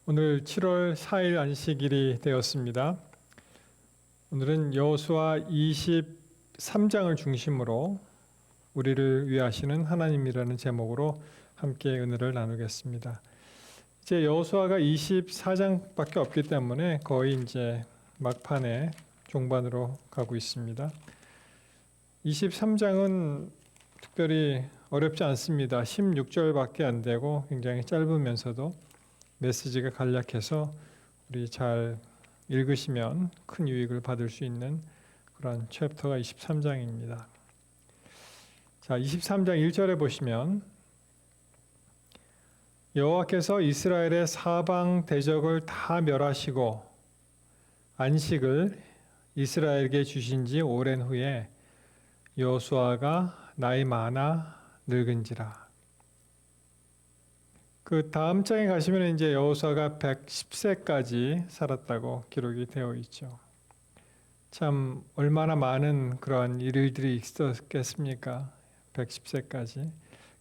오늘 7월 4일 안식일이 되었습니다. 오늘은 여호수아 23장을 중심으로 우리를 위하시는 하나님이라는 제목으로 함께 은혜를 나누겠습니다. 이제 여호수아가 24장밖에 없기 때문에 거의 이제 막판에 종반으로 가고 있습니다. 23장은 특별히 어렵지 않습니다. 16절밖에 안 되고 굉장히 짧으면서도 메시지가 간략해서 우리 잘 읽으시면 큰 유익을 받을 수 있는 그런 챕터가 23장입니다. 자, 23장 1절에 보시면 여호와께서 이스라엘의 사방 대적을 다 멸하시고 안식을 이스라엘에게 주신 지 오랜 후에 여호수아가 나이 많아 늙은지라. 그 다음 장에 가시면 이제 여호수아가 110세까지 살았다고 기록이 되어 있죠. 참 얼마나 많은 그런 일들이 있었겠습니까? 110세까지.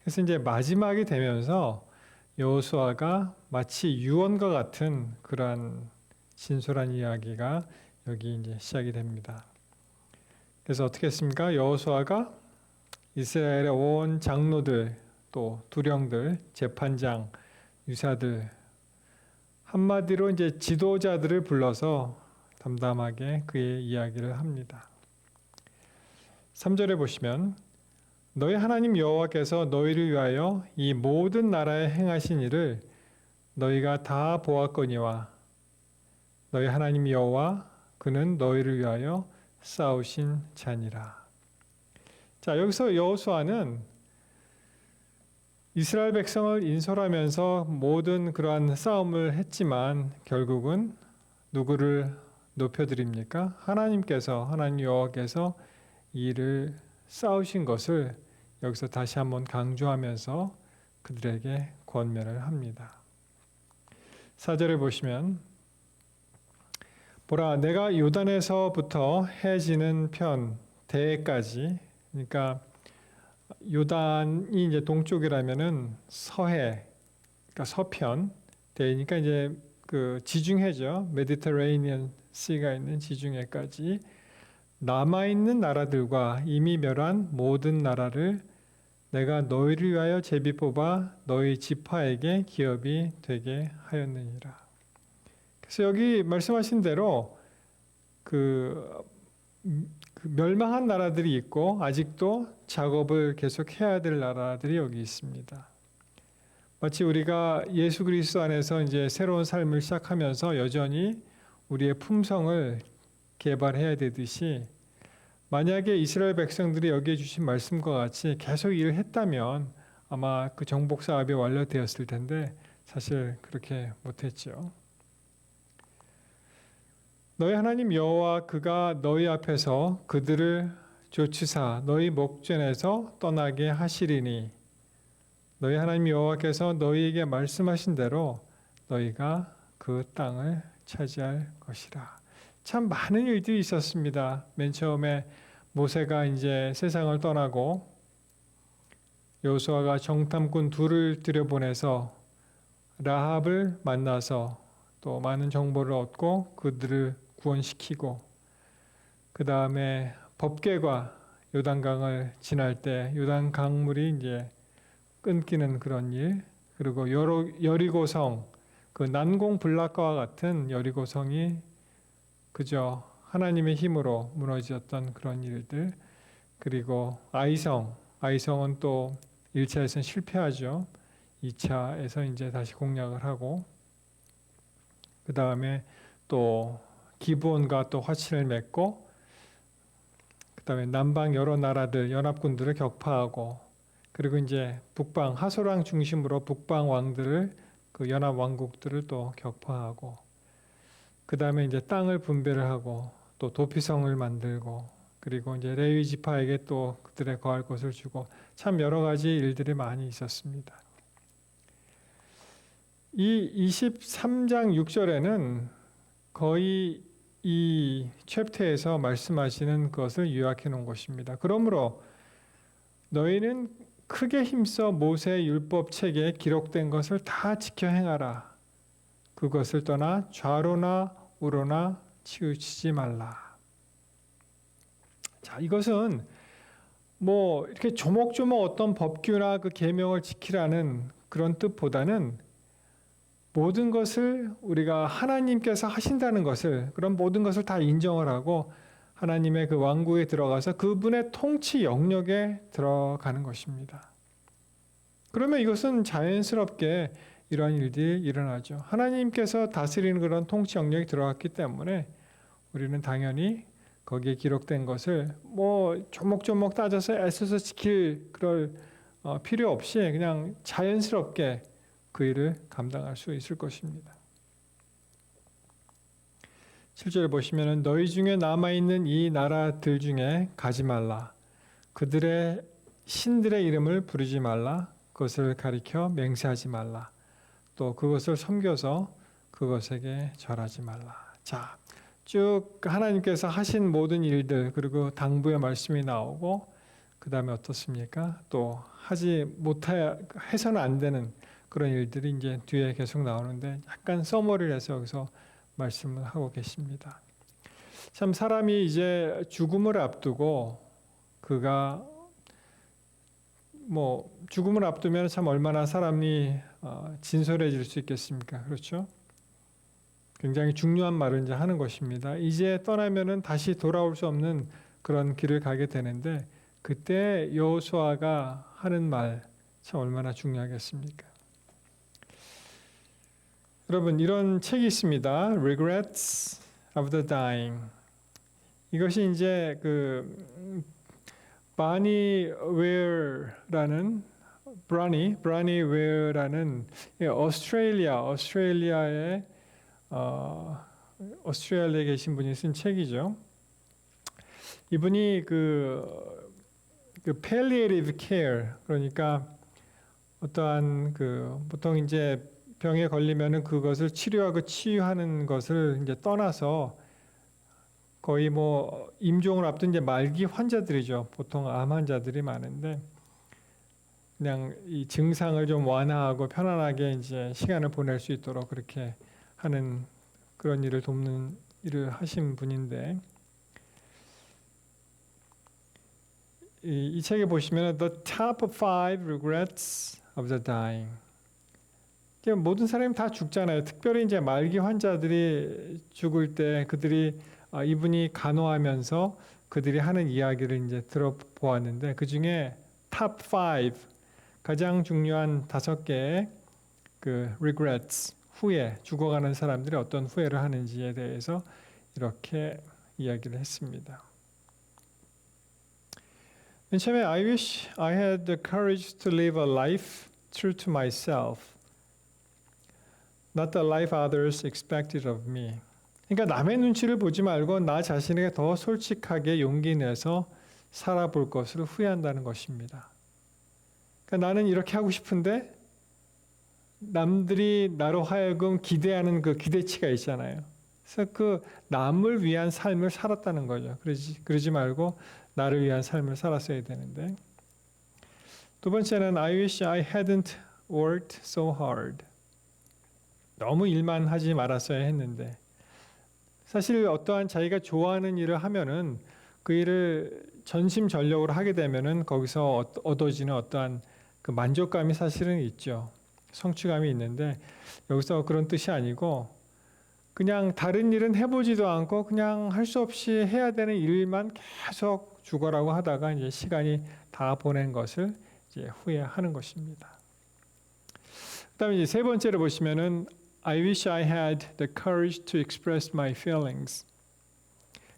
그래서 이제 마지막이 되면서 여호수아가 마치 유언과 같은 그런 진솔한 이야기가 여기 이제 시작이 됩니다. 그래서 어떻게 했습니까? 여호수아가 이스라엘의 온 장로들, 또 두령들, 재판장, 유사들, 한마디로 이제 지도자들을 불러서 담담하게 그의 이야기를 합니다. 3절에 보시면 너희 하나님 여호와께서 너희를 위하여 이 모든 나라에 행하신 일을 너희가 다 보았거니와 너희 하나님 여호와 그는 너희를 위하여 싸우신 자니라. 자, 여기서 여호수아는 이스라엘 백성을 인솔하면서 모든 그러한 싸움을 했지만 결국은 누구를 높여드립니까? 하나님 여호와께서 이 일을 싸우신 것을 여기서 다시 한번 강조하면서 그들에게 권면을 합니다. 4절에 보시면 보라 내가 요단에서부터 해 지는 편 대해까지, 그러니까 요단이 이제 동쪽이라면은 서해, 그러니까 서편, 대니까 이제 그 지중해죠. 메디터레이니언 씨가 있는 지중해까지 남아 있는 나라들과 이미 멸한 모든 나라를 내가 너희를 위하여 제비 뽑아 너희 지파에게 기업이 되게 하였느니라. 그래서 여기 말씀하신 대로 그 멸망한 나라들이 있고 아직도 작업을 계속해야 될 나라들이 여기 있습니다. 마치 우리가 예수 그리스도 안에서 이제 새로운 삶을 시작하면서 여전히 우리의 품성을 개발해야 되듯이, 만약에 이스라엘 백성들이 여기에 주신 말씀과 같이 계속 일을 했다면 아마 그 정복 사업이 완료되었을 텐데 사실 그렇게 못했죠. 너희 하나님 여호와 그가 너희 앞에서 그들을 조치사 너희 목전에서 떠나게 하시리니 너희 하나님 여호와께서 너희에게 말씀하신 대로 너희가 그 땅을 차지할 것이라. 참 많은 일들이 있었습니다. 맨 처음에 모세가 이제 세상을 떠나고 여호수아가 정탐꾼 둘을 들여보내서 라합을 만나서 또 많은 정보를 얻고 그들을 구원시키고, 그 다음에 법궤가 요단강을 지날 때 요단 강물이 이제 끊기는 그런 일, 그리고 여리고성, 그 난공불락과와 같은 여리고성이 그저 하나님의 힘으로 무너졌던 그런 일들, 그리고 아이성은 또 1차에서는 실패하죠. 2차에서 이제 다시 공략을 하고, 그 다음에 또 기브온과 또 화친을 맺고, 그 다음에 남방 여러 나라들 연합군들을 격파하고, 그리고 이제 북방 하소랑 중심으로 북방 왕들을, 그 연합 왕국들을 또 격파하고, 그 다음에 이제 땅을 분배를 하고 또 도피성을 만들고, 그리고 이제 레위 지파에게 또 그들의 거할 곳을 주고, 참 여러 가지 일들이 많이 있었습니다. 이 23장 6절에는 거의 이 챕터에서 말씀하시는 것을 요약해 놓은 것입니다. 그러므로 너희는 크게 힘써 모세의 율법 책에 기록된 것을 다 지켜 행하라. 그것을 떠나 좌로나 우로나 치우치지 말라. 자, 이것은 뭐 이렇게 조목조목 어떤 법규나 그 계명을 지키라는 그런 뜻보다는 모든 것을 우리가 하나님께서 하신다는 것을, 그런 모든 것을 다 인정을 하고 하나님의 그 왕국에 들어가서 그분의 통치 영역에 들어가는 것입니다. 그러면 이것은 자연스럽게 이러한 일들이 일어나죠. 하나님께서 다스리는 그런 통치 영역에 들어갔기 때문에 우리는 당연히 거기에 기록된 것을 뭐 조목조목 따져서 애써서 지킬 그럴 필요 없이 그냥 자연스럽게 그 일을 감당할 수 있을 것입니다. 7절에 보시면 너희 중에 남아있는 이 나라들 중에 가지 말라. 그들의 신들의 이름을 부르지 말라. 그것을 가리켜 맹세하지 말라. 또 그것을 섬겨서 그것에게 절하지 말라. 자, 쭉 하나님께서 하신 모든 일들 그리고 당부의 말씀이 나오고 그 다음에 어떻습니까? 또 하지 해서는 안 되는 그런 일들이 이제 뒤에 계속 나오는데 약간 서머리를 해서 여기서 말씀을 하고 계십니다. 참 사람이 이제 죽음을 앞두고 그가 뭐 죽음을 앞두면 참 얼마나 사람이 진솔해질 수 있겠습니까? 그렇죠? 굉장히 중요한 말을 이제 하는 것입니다. 이제 떠나면은 다시 돌아올 수 없는 그런 길을 가게 되는데 그때 여호수아가 하는 말 참 얼마나 중요하겠습니까? 여러분 이런 책이 있습니다. Regrets of the Dying. 이것이 이제 그 브라니 웨어라는 오스트레일리아에 계신 분이 쓴 책이죠. 이분이 그 palliative care 그러니까 어떠한 그 보통 이제 병에 걸리면은 그것을 치료하고 치유하는 것을 이제 떠나서 거의 뭐 임종을 앞둔 이제 말기 환자들이죠. 보통 암 환자들이 많은데 그냥 이 증상을 좀 완화하고 편안하게 이제 시간을 보낼 수 있도록 그렇게 하는 그런 일을 돕는 일을 하신 분인데 이 책에 보시면 The Top 5 Regrets of the Dying. 모든 사람이 다 죽잖아요. 특별히 이제 말기 환자들이 죽을 때 그들이 이분이 간호하면서 그들이 하는 이야기를 이제 들어보았는데 그 중에 탑 5 가장 중요한 5개의 그 regrets 후회 죽어가는 사람들이 어떤 후회를 하는지에 대해서 이렇게 이야기를 했습니다. 맨 처음에 I wish I had the courage to live a life true to myself. Not the life others expected of me. 그러니까 남의 눈치를 보지 말고 나 자신에게 더 솔직하게 용기 내서 살아볼 것을 후회한다는 것입니다. 그러니까 나는 이렇게 하고 싶은데 남들이 나로 하여금 기대하는 그 기대치가 있잖아요. 그래서 그 남을 위한 삶을 살았다는 거죠. 그러지 말고 나를 위한 삶을 살았어야 되는데. 두 번째는 I wish I hadn't worked so hard. 너무 일만 하지 말았어야 했는데 사실 어떠한 자기가 좋아하는 일을 하면은 그 일을 전심전력으로 하게 되면은 거기서 얻어지는 어떠한 그 만족감이 사실은 있죠. 성취감이 있는데 여기서 그런 뜻이 아니고 그냥 다른 일은 해보지도 않고 그냥 할 수 없이 해야 되는 일만 계속 죽어라고 하다가 이제 시간이 다 보낸 것을 이제 후회하는 것입니다. 그다음에 이제 세 번째로 보시면은 I wish I had the courage to express my feelings.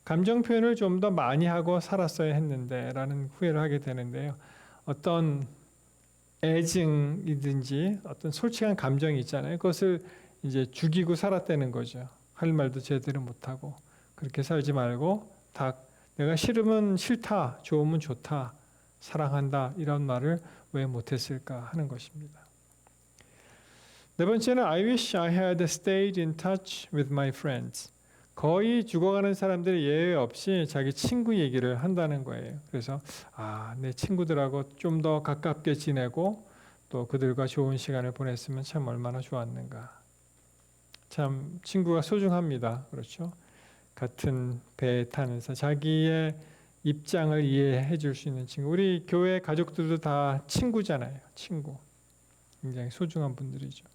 감정 표현을 좀 더 많이 하고 살았어야 했는데 라는 후회를 하게 되는데요. 어떤 애증이든지 어떤 솔직한 감정이 있잖아요. 그것을 이제 죽이고 살았다는 거죠. 할 말도 제대로 못하고 그렇게 살지 말고 다 내가 싫으면 싫다, 좋으면 좋다, 사랑한다 이런 말을 왜 못했을까 하는 것입니다. 네 번째는 I wish I had stayed in touch with my friends. 거의 죽어가는 사람들이 예외 없이 자기 친구 얘기를 한다는 거예요. 그래서 내 친구들하고 좀 더 가깝게 지내고 또 그들과 좋은 시간을 보냈으면 참 얼마나 좋았는가. 참 친구가 소중합니다. 그렇죠? 같은 배에 타면서 자기의 입장을 이해해 줄 수 있는 친구. 우리 교회 가족들도 다 친구잖아요. 친구. 굉장히 소중한 분들이죠.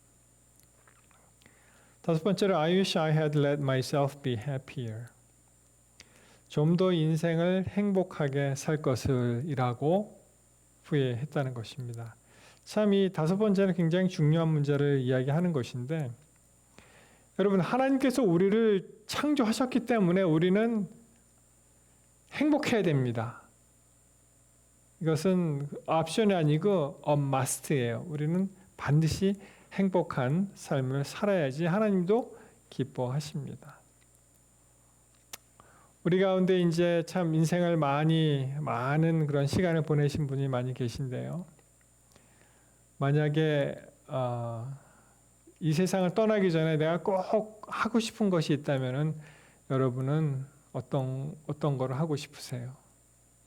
다섯 번째로 I wish I had let myself be happier. 좀 더 인생을 행복하게 살 것을 이라고 후회했다는 것입니다. 참 이 다섯 번째는 굉장히 중요한 문제를 이야기하는 것인데 여러분 하나님께서 우리를 창조하셨기 때문에 우리는 행복해야 됩니다. 이것은 옵션이 아니고 a must예요. 우리는 반드시 행복한 삶을 살아야지 하나님도 기뻐하십니다. 우리 가운데 이제 참 인생을 많은 그런 시간을 보내신 분이 많이 계신데요. 만약에 이 세상을 떠나기 전에 내가 꼭 하고 싶은 것이 있다면은 여러분은 어떤 거를 하고 싶으세요?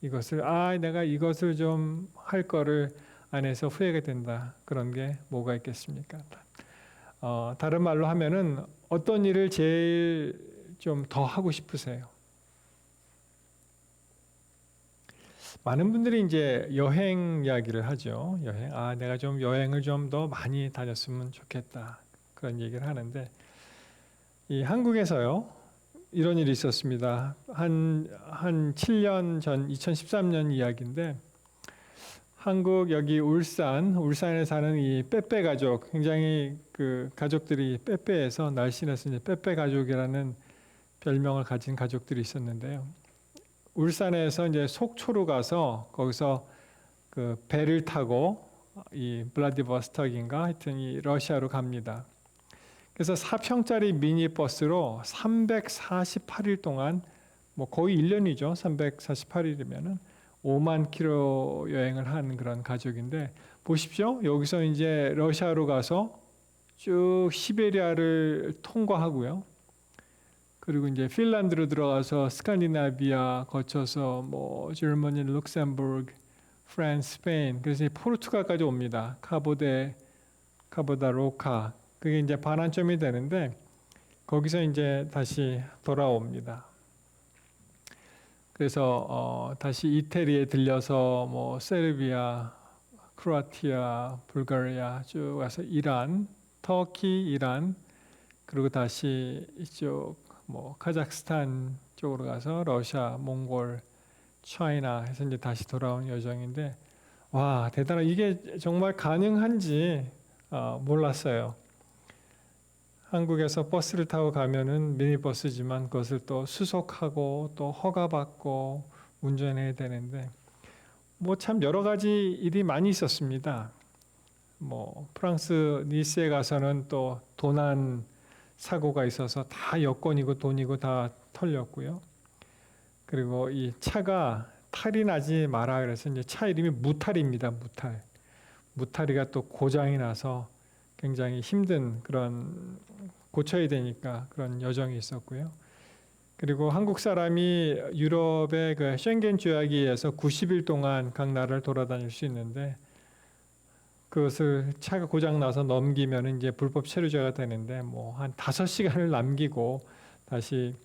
내가 이것을 좀 할 거를 안 해서 후회가 된다. 그런 게 뭐가 있겠습니까? 다른 말로 하면은 어떤 일을 제일 좀 더 하고 싶으세요? 많은 분들이 이제 여행 이야기를 하죠. 내가 좀 여행을 좀 더 많이 다녔으면 좋겠다. 그런 얘기를 하는데, 이 한국에서요, 이런 일이 있었습니다. 한 7년 전, 2013년 이야기인데, 한국 여기 울산에 사는 이 빼빼 가족, 굉장히 그 가족들이 빼빼에서 날씬해서 이제 빼빼 가족이라는 별명을 가진 가족들이 있었는데요. 울산에서 이제 속초로 가서 거기서 그 배를 타고 이 블라디보스톡인가 하여튼 이 러시아로 갑니다. 그래서 4평짜리 미니버스로 348일 동안 뭐 거의 1년이죠. 348일이면은 5만 킬로 여행을 한 그런 가족인데 보십시오. 여기서 이제 러시아로 가서 쭉 시베리아를 통과하고요. 그리고 이제 핀란드로 들어가서 스칸디나비아 거쳐서 뭐 저머니, 룩셈부르크, 프랑스, 스페인, 그래서 포르투갈까지 옵니다. 카보다 로카. 그게 이제 반환점이 되는데 거기서 이제 다시 돌아옵니다. 그래서 다시 이태리에 들려서 뭐 세르비아, 크로아티아, 불가리아 쭉 가서 이란, 터키, 이란, 그리고 다시 이쪽 뭐 카자흐스탄 쪽으로 가서 러시아, 몽골, 차이나 해서 이제 다시 돌아온 여정인데 와 대단한 이게 정말 가능한지 몰랐어요. 한국에서 버스를 타고 가면은 미니버스지만 그것을 또 수속하고 또 허가받고 운전해야 되는데 뭐 참 여러 가지 일이 많이 있었습니다. 뭐 프랑스 니스에 가서는 또 도난 사고가 있어서 다 여권이고 돈이고 다 털렸고요. 그리고 이 차가 탈이 나지 마라 그래서 이제 차 이름이 무탈입니다. 무탈이가 또 고장이 나서 굉장히 힘든 그런 고쳐야 되니까 그런 여정이 있었고요. 그리고 한국 사람이 유럽의 그 쉔겐 조약에 의해서 90일 동안 각 나라를 돌아다닐 수 있는데 그것을 차가 고장 나서 넘기면 이제 불법 체류자가 되는데 뭐 한 5시간을 남기고 다시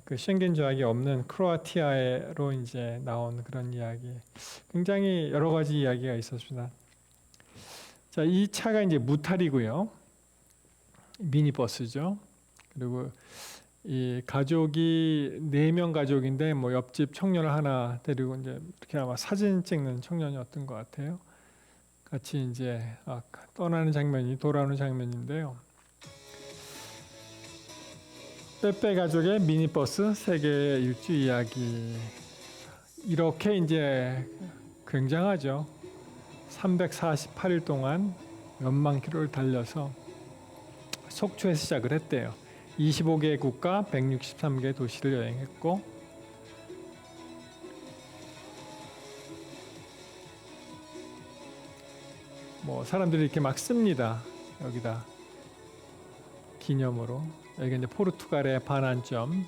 그 쉔겐 조약이 없는 크로아티아로 이제 나온 그런 이야기. 굉장히 여러 가지 이야기가 있었습니다. 자, 이 차가 이제 무탈이고요. 미니버스죠. 그리고 이 가족이 4명 가족인데 뭐 옆집 청년을 하나 데리고 이제 이렇게 아마 사진 찍는 청년이었던 것 같아요. 같이 이제 떠나는 장면이 돌아오는 장면인데요. 빼빼 가족의 미니버스 세계의 일주 이야기. 이렇게 이제 굉장하죠. 348일 동안 몇만 킬로를 달려서 속초에서 시작을 했대요. 25개 국가 163개 도시를 여행했고 뭐 사람들이 이렇게 막 씁니다. 여기다 기념으로. 여기 이제 포르투갈의 반환점.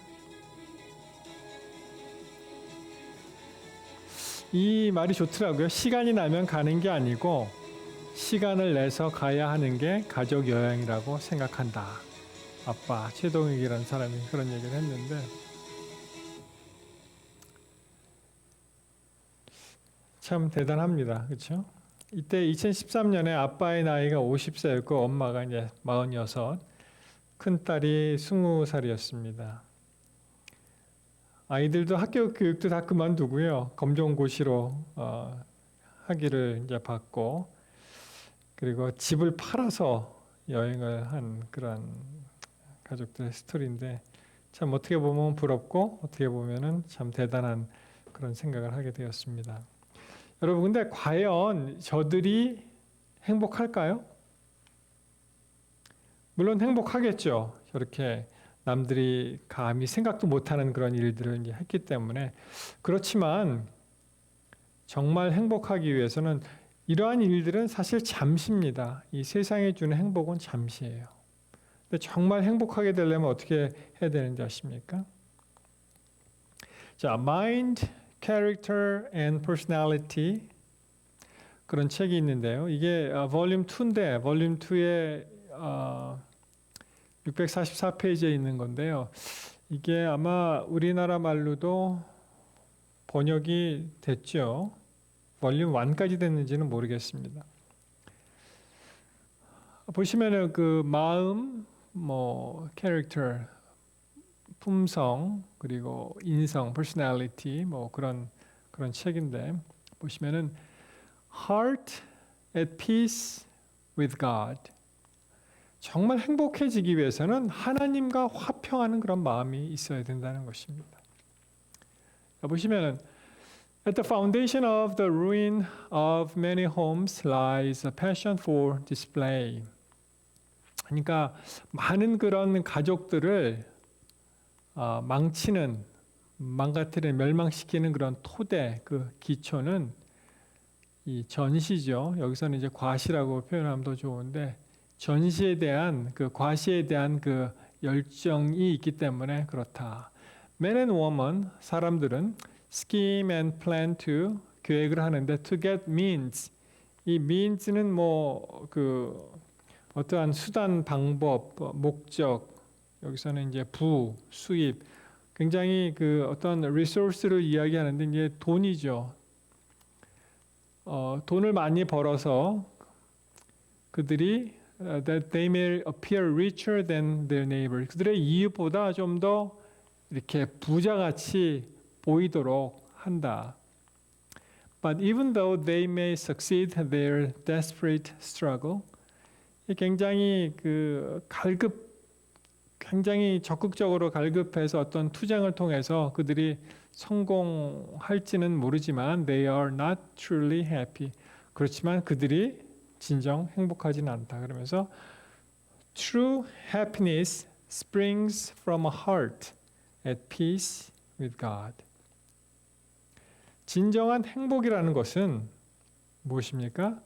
이 말이 좋더라고요. 시간이 나면 가는 게 아니고 시간을 내서 가야 하는 게 가족 여행이라고 생각한다. 아빠 최동익이라는 사람이 그런 얘기를 했는데 참 대단합니다. 그렇죠? 이때 2013년에 아빠의 나이가 50세였고 엄마가 이제 46, 큰딸이 20살이었습니다. 아이들도 학교 교육도 다 그만두고요. 검정고시로 학위를 이제 받고 그리고 집을 팔아서 여행을 한 그런 가족들의 스토리인데 참 어떻게 보면 부럽고 어떻게 보면은 참 대단한 그런 생각을 하게 되었습니다. 여러분 근데 과연 저들이 행복할까요? 물론 행복하겠죠. 저렇게 남들이 감히 생각도 못하는 그런 일들을 이제 했기 때문에 그렇지만 정말 행복하기 위해서는 이러한 일들은 사실 잠시입니다. 이 세상에 주는 행복은 잠시예요. 근데 정말 행복하게 되려면 어떻게 해야 되는지 아십니까? 자, Mind, Character and Personality 그런 책이 있는데요. 이게 볼륨 2인데 볼륨 2에 644페이지에 있는 건데요. 이게 아마 우리나라 말로도 번역이 됐죠. 볼륨 1까지 됐는지는 모르겠습니다. 보시면은 그 마음, 뭐 캐릭터, 품성, 그리고 인성, personality 뭐 그런 책인데 보시면은 heart at peace with God. 정말 행복해지기 위해서는 하나님과 화평하는 그런 마음이 있어야 된다는 것입니다. 보시면은 At the foundation of the ruin of many homes lies a passion for display. 그러니까 많은 그런 가족들을 망치는, 망가뜨리는, 멸망시키는 그런 토대, 그 기초는 이 전시죠. 여기서는 이제 과시라고 표현하면 더 좋은데 전시에 대한 그 과시에 대한 그 열정이 있기 때문에 그렇다. Men and women, 사람들은 scheme and plan to 계획을 하는데 to get means 이 means는 뭐 그 어떠한 수단 방법 목적 여기서는 이제 수입 굉장히 그 어떤 resource를 이야기하는데 이제 돈이죠. 돈을 많이 벌어서 그들이 that they may appear richer than their neighbor 그들의 이웃보다 좀 더 이렇게 부자같이 보이도록 한다. But even though they may succeed their desperate struggle, 굉장히 굉장히 적극적으로 갈급해서 어떤 투쟁을 통해서 그들이 성공할지는 모르지만 they are not truly happy. 그렇지만 그들이 진정 행복하지는 않다. 그러면서 true happiness springs from a heart at peace with God. 진정한 행복이라는 것은 무엇입니까?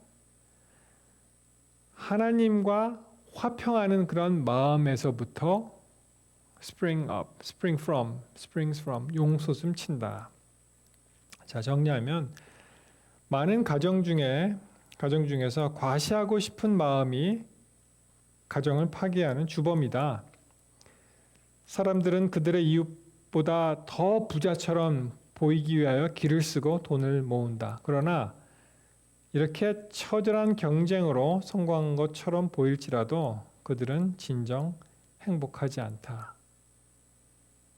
하나님과 화평하는 그런 마음에서부터 springs from, 용솟음 친다. 자, 정리하면 많은 가정 중에서 과시하고 싶은 마음이 가정을 파괴하는 주범이다. 사람들은 그들의 이웃보다 더 부자처럼 보이기 위하여 길을 쓰고 돈을 모은다. 그러나 이렇게 처절한 경쟁으로 성공한 것처럼 보일지라도 그들은 진정 행복하지 않다.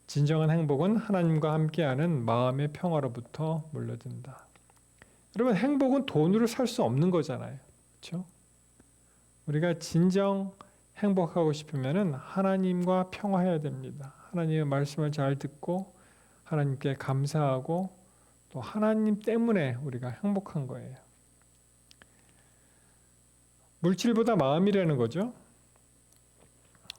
진정한 행복은 하나님과 함께하는 마음의 평화로부터 몰려든다. 여러분, 행복은 돈으로 살 수 없는 거잖아요. 그렇죠? 우리가 진정 행복하고 싶으면 하나님과 평화해야 됩니다. 하나님의 말씀을 잘 듣고 하나님께 감사하고 또 하나님 때문에 우리가 행복한 거예요. 물질보다 마음이라는 거죠.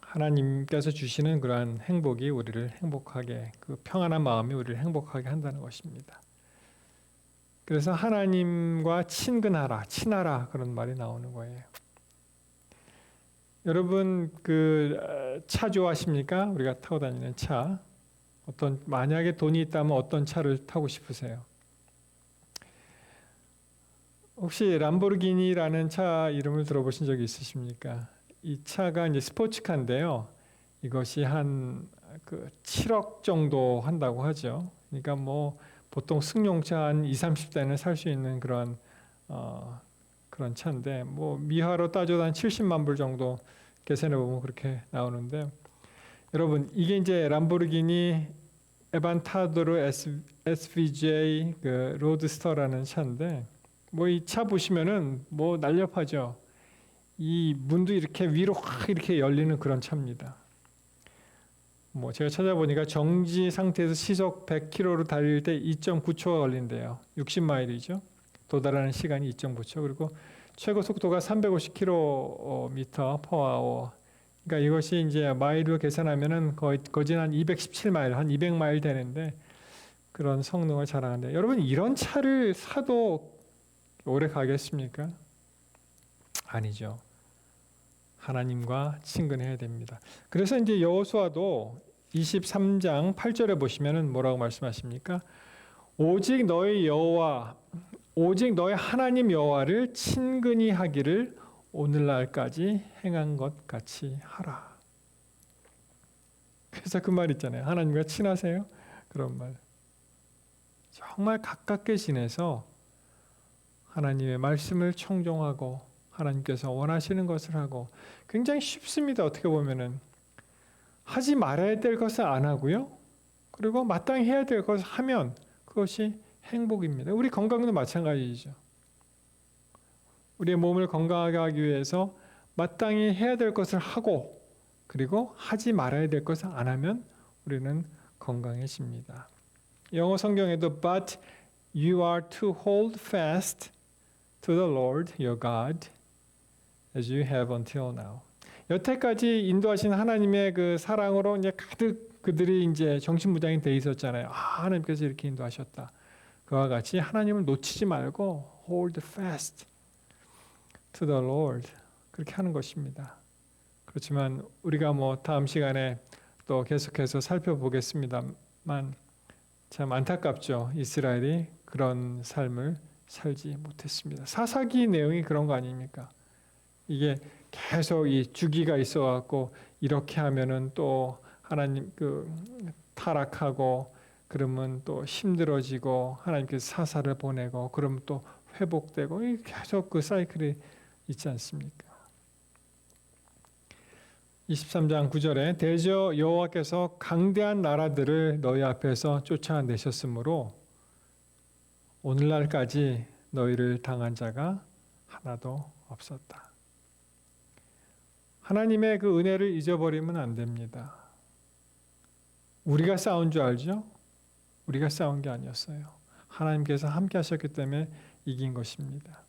하나님께서 주시는 그러한 행복이 우리를 행복하게, 그 평안한 마음이 우리를 행복하게 한다는 것입니다. 그래서 하나님과 친근하라, 친하라 그런 말이 나오는 거예요. 여러분 그 차 좋아하십니까? 우리가 타고 다니는 차. 만약에 돈이 있다면 어떤 차를 타고 싶으세요? 혹시 람보르기니라는 차 이름을 들어보신 적이 있으십니까? 이 차가 이제 스포츠카인데요. 이것이 한 7억 정도 한다고 하죠. 그러니까 뭐 보통 승용차 한 2, 30대는 살 수 있는 그런 차인데 뭐 미화로 따져도 한 70만 불 정도 계산해 보면 그렇게 나오는데 여러분 이게 이제 람보르기니 에반타도르 SVJ 로드스터라는 차인데 뭐 이 차 보시면은 뭐 날렵하죠. 이 문도 이렇게 위로 확 이렇게 열리는 그런 차입니다. 뭐 제가 찾아보니까 정지 상태에서 시속 100km로 달릴 때 2.9초가 걸린대요. 60마일이죠. 도달하는 시간이 2.9초. 그리고 최고 속도가 350km/h. 그러니까 이것이 이제 마일로 계산하면은 거진 한 217마일, 한 200마일 되는데 그런 성능을 자랑하는데 여러분 이런 차를 사도 오래 가겠습니까? 아니죠. 하나님과 친근해야 됩니다. 그래서 이제 여호수아도 23장 8절에 보시면은 뭐라고 말씀하십니까? 오직 너희 하나님 여호와를 친근히 하기를 오늘날까지 행한 것 같이 하라. 그래서 그 말 있잖아요. 하나님과 친하세요? 그런 말. 정말 가깝게 지내서 하나님의 말씀을 청종하고 하나님께서 원하시는 것을 하고 굉장히 쉽습니다. 어떻게 보면은 하지 말아야 될 것을 안 하고요. 그리고 마땅히 해야 될 것을 하면 그것이 행복입니다. 우리 건강도 마찬가지죠. 우리의 몸을 건강하게 하기 위해서 마땅히 해야 될 것을 하고 그리고 하지 말아야 될 것을 안 하면 우리는 건강해집니다. 영어 성경에도 But you are to hold fast to the Lord your God as you have until now. 여태까지 인도하신 하나님의 그 사랑으로 이제 가득 그들이 이제 정신무장이 돼 있었잖아요. 하나님께서 이렇게 인도하셨다. 그와 같이 하나님을 놓치지 말고 hold fast to the Lord 그렇게 하는 것입니다. 그렇지만 우리가 뭐 다음 시간에 또 계속해서 살펴보겠습니다만 참 안타깝죠. 이스라엘이 그런 삶을 살지 못했습니다. 사사기 내용이 그런 거 아닙니까? 이게 계속 이 주기가 있어갖고 이렇게 하면은 또 하나님 타락하고 그러면 또 힘들어지고 하나님께서 사사를 보내고 그러면 또 회복되고 계속 그 사이클이 있지 않습니까? 23장 9절에 대저 여호와께서 강대한 나라들을 너희 앞에서 쫓아내셨으므로 오늘날까지 너희를 당한 자가 하나도 없었다. 하나님의 그 은혜를 잊어버리면 안 됩니다. 우리가 싸운 줄 알죠? 우리가 싸운 게 아니었어요. 하나님께서 함께 하셨기 때문에 이긴 것입니다.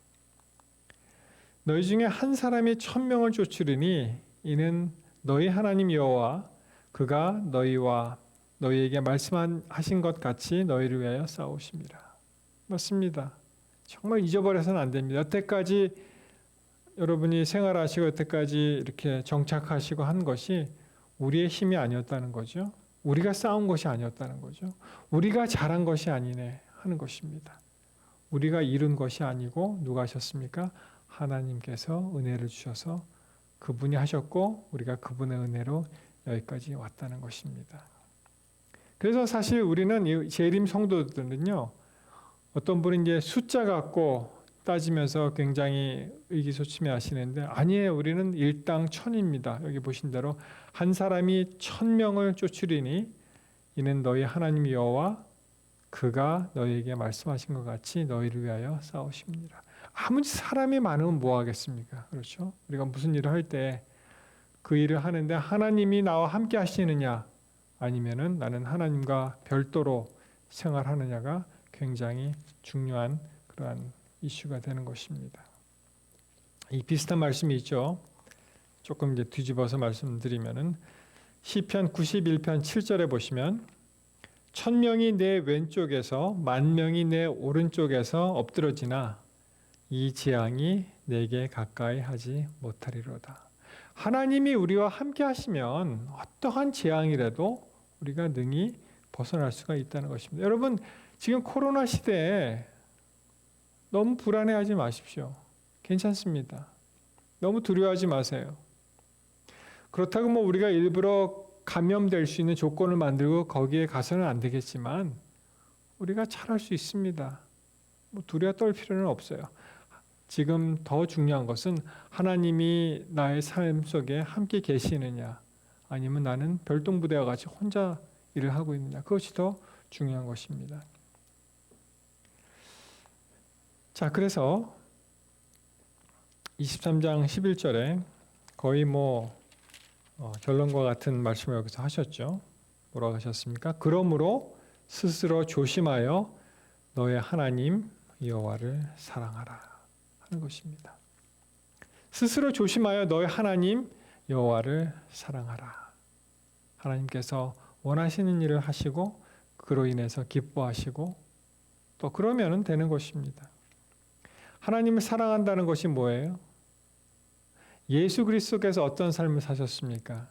너희 중에 한 사람이 1000명을 쫓으리니 이는 너희 하나님 여호와 그가 너희와 너희에게 말씀하신 것 같이 너희를 위하여 싸우심이라. 맞습니다. 정말 잊어버려서는 안 됩니다. 여태까지 여러분이 생활하시고 여태까지 이렇게 정착하시고 한 것이 우리의 힘이 아니었다는 거죠. 우리가 싸운 것이 아니었다는 거죠. 우리가 잘한 것이 아니네 하는 것입니다. 우리가 이룬 것이 아니고 누가 하셨습니까? 하나님께서 은혜를 주셔서 그분이 하셨고 우리가 그분의 은혜로 여기까지 왔다는 것입니다. 그래서 사실 우리는 이 재림 성도들은요. 어떤 분은 이제 숫자 갖고 따지면서 굉장히 의기소침해 하시는데 아니에요. 우리는 일당 천입니다. 여기 보신 대로 한 사람이 1000명을 쫓으리니 이는 너희 하나님 여호와 그가 너희에게 말씀하신 것 같이 너희를 위하여 싸우십니다. 아무리 사람이 많으면 뭐 하겠습니까? 그렇죠? 우리가 무슨 일을 할 때 그 일을 하는데 하나님이 나와 함께 하시느냐 아니면은 나는 하나님과 별도로 생활하느냐가 굉장히 중요한 그러한 이슈가 되는 것입니다. 이 비슷한 말씀이 있죠. 조금 이제 뒤집어서 말씀드리면은 시편 91편 7절에 보시면 1000명이 내 왼쪽에서 10,000명이 내 오른쪽에서 엎드러지나 이 재앙이 내게 가까이 하지 못하리로다. 하나님이 우리와 함께 하시면 어떠한 재앙이라도 우리가 능히 벗어날 수가 있다는 것입니다. 여러분 지금 코로나 시대에 너무 불안해하지 마십시오. 괜찮습니다. 너무 두려워하지 마세요. 그렇다고 뭐 우리가 일부러 감염될 수 있는 조건을 만들고 거기에 가서는 안 되겠지만 우리가 잘할 수 있습니다. 뭐 두려워 떨 필요는 없어요. 지금 더 중요한 것은 하나님이 나의 삶 속에 함께 계시느냐, 아니면 나는 별똥부대와 같이 혼자 일을 하고 있느냐, 그것이 더 중요한 것입니다. 자, 그래서 23장 11절에 거의 결론과 같은 말씀을 여기서 하셨죠. 뭐라고 하셨습니까? 그러므로 스스로 조심하여 너의 하나님 여호와를 사랑하라 하는 것입니다. 스스로 조심하여 너의 하나님 여호와를 사랑하라. 하나님께서 원하시는 일을 하시고 그로 인해서 기뻐하시고 또 그러면 되는 것입니다. 하나님을 사랑한다는 것이 뭐예요? 예수 그리스도께서 어떤 삶을 사셨습니까?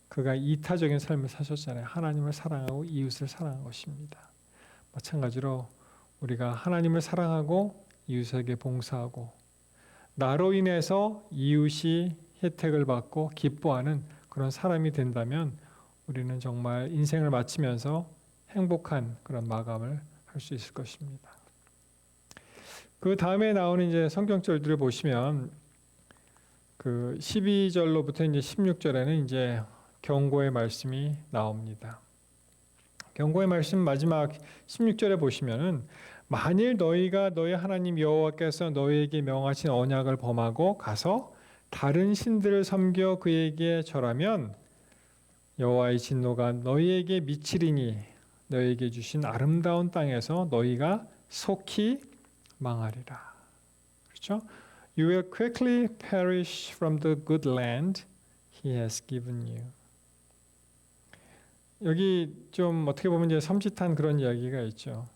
그가 이타적인 삶을 사셨잖아요. 하나님을 사랑하고 이웃을 사랑한 것입니다. 마찬가지로 우리가 하나님을 사랑하고 이웃에게 봉사하고 나로 인해서 이웃이 혜택을 받고 기뻐하는 그런 사람이 된다면 우리는 정말 인생을 마치면서 행복한 그런 마감을 할 수 있을 것입니다. 그 다음에 나오는 이제 성경절들을 보시면 그 12절로부터 이제 16절에는 이제 경고의 말씀이 나옵니다. 경고의 말씀 마지막 16절에 보시면은 만일 너희가 너희 하나님 여호와께서 너희에게 명하신 언약을 범하고 가서 다른 신들을 섬겨 그에게 절하면 여호와의 진노가 너희에게 미치리니 너희에게 주신 아름다운 땅에서 너희가 속히 망하리라. 그렇죠? You will quickly perish from the good land he has given you. 여기 좀 어떻게 보면 이제 섬찟한 그런 이야기가 있죠.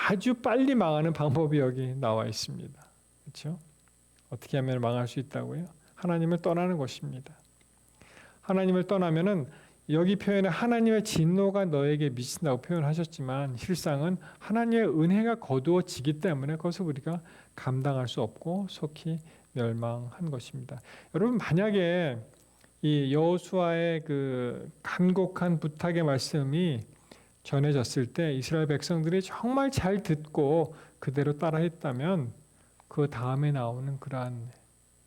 아주 빨리 망하는 방법이 여기 나와 있습니다. 그렇죠? 어떻게 하면 망할 수 있다고요? 하나님을 떠나는 것입니다. 하나님을 떠나면은 여기 표현에 하나님의 진노가 너에게 미친다고 표현하셨지만 실상은 하나님의 은혜가 거두어지기 때문에 그것을 우리가 감당할 수 없고 속히 멸망한 것입니다. 여러분 만약에 이 여호수아의 그 간곡한 부탁의 말씀이 전해졌을 때 이스라엘 백성들이 정말 잘 듣고 그대로 따라했다면 그 다음에 나오는 그러한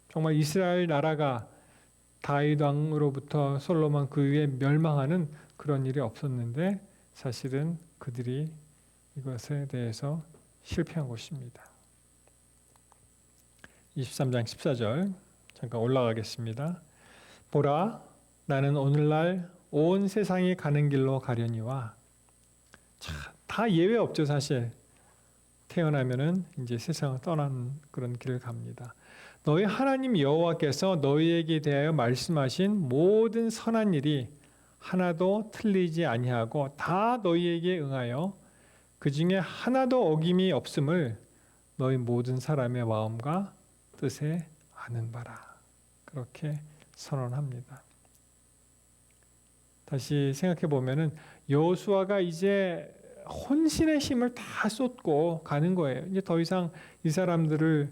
정말 이스라엘 나라가 다윗 왕으로부터 솔로몬 그 위에 멸망하는 그런 일이 없었는데 사실은 그들이 이것에 대해서 실패한 것입니다. 23장 14절 잠깐 올라가겠습니다. 보라, 나는 오늘날 온 세상이 가는 길로 가려니와. 다 예외 없죠, 사실. 태어나면은 이제 세상을 떠나는 그런 길을 갑니다. 너희 하나님 여호와께서 너희에게 대하여 말씀하신 모든 선한 일이 하나도 틀리지 아니하고 다 너희에게 응하여 그 중에 하나도 어김이 없음을 너희 모든 사람의 마음과 뜻에 아는 바라. 그렇게 선언합니다. 다시 생각해 보면은 여호수아가 이제 혼신의 힘을 다 쏟고 가는 거예요. 이제 더 이상 이 사람들을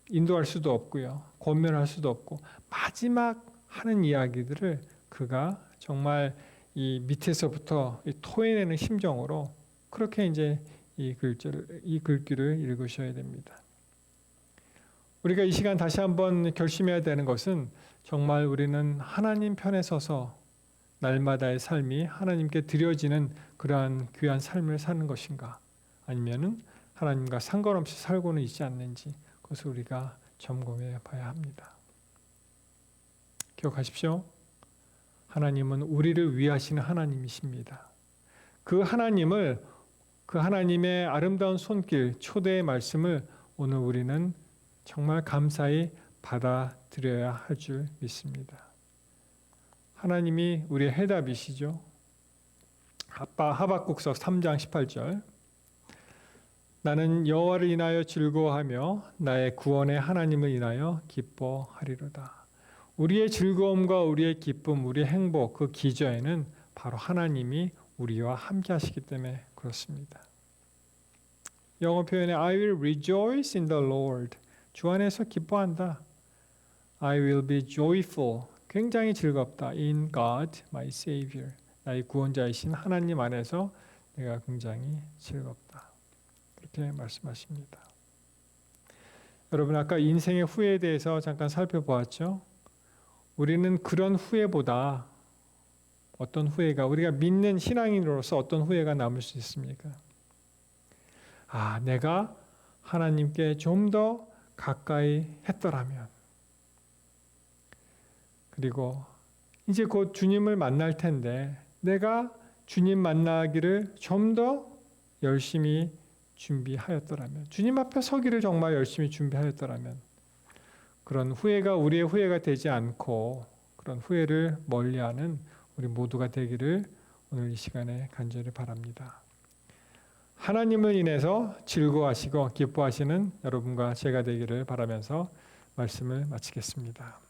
인도할 수도 없고요. 권면할 수도 없고 마지막 하는 이야기들을 그가 정말 이 밑에서부터 토해내는 심정으로 그렇게 이제 이 글귀를 읽으셔야 됩니다. 우리가 이 시간 다시 한번 결심해야 되는 것은 정말 우리는 하나님 편에 서서 날마다의 삶이 하나님께 드려지는 그러한 귀한 삶을 사는 것인가, 아니면은 하나님과 상관없이 살고는 있지 않는지 그것을 우리가 점검해 봐야 합니다. 기억하십시오. 하나님은 우리를 위하시는 하나님이십니다. 그 하나님의 아름다운 손길, 초대의 말씀을 오늘 우리는 정말 감사히 받아들여야 할 줄 믿습니다. 하나님이 우리의 해답이시죠. 하박국서 3장 18절 나는 여호와를 인하여 즐거워하며 나의 구원의 하나님을 인하여 기뻐하리로다. 우리의 즐거움과 우리의 기쁨, 우리의 행복, 그 기저에는 바로 하나님이 우리와 함께 하시기 때문에 그렇습니다. 영어 표현에 I will rejoice in the Lord. 주 안에서 기뻐한다. I will be joyful. 굉장히 즐겁다. In God, my Savior. 나의 구원자이신 하나님 안에서 내가 굉장히 즐겁다. 그렇게 말씀하십니다. 여러분 아까 인생의 후회에 대해서 잠깐 살펴보았죠. 우리는 그런 후회보다 어떤 후회가 우리가 믿는 신앙인으로서 어떤 후회가 남을 수 있습니까? 아, 내가 하나님께 좀 더 가까이 했더라면 그리고 이제 곧 주님을 만날 텐데 내가 주님 만나기를 좀 더 열심히 준비하였더라면 주님 앞에 서기를 정말 열심히 준비하였더라면 그런 후회가 우리의 후회가 되지 않고 그런 후회를 멀리하는 우리 모두가 되기를 오늘 이 시간에 간절히 바랍니다. 하나님을 인해서 즐거워하시고 기뻐하시는 여러분과 제가 되기를 바라면서 말씀을 마치겠습니다.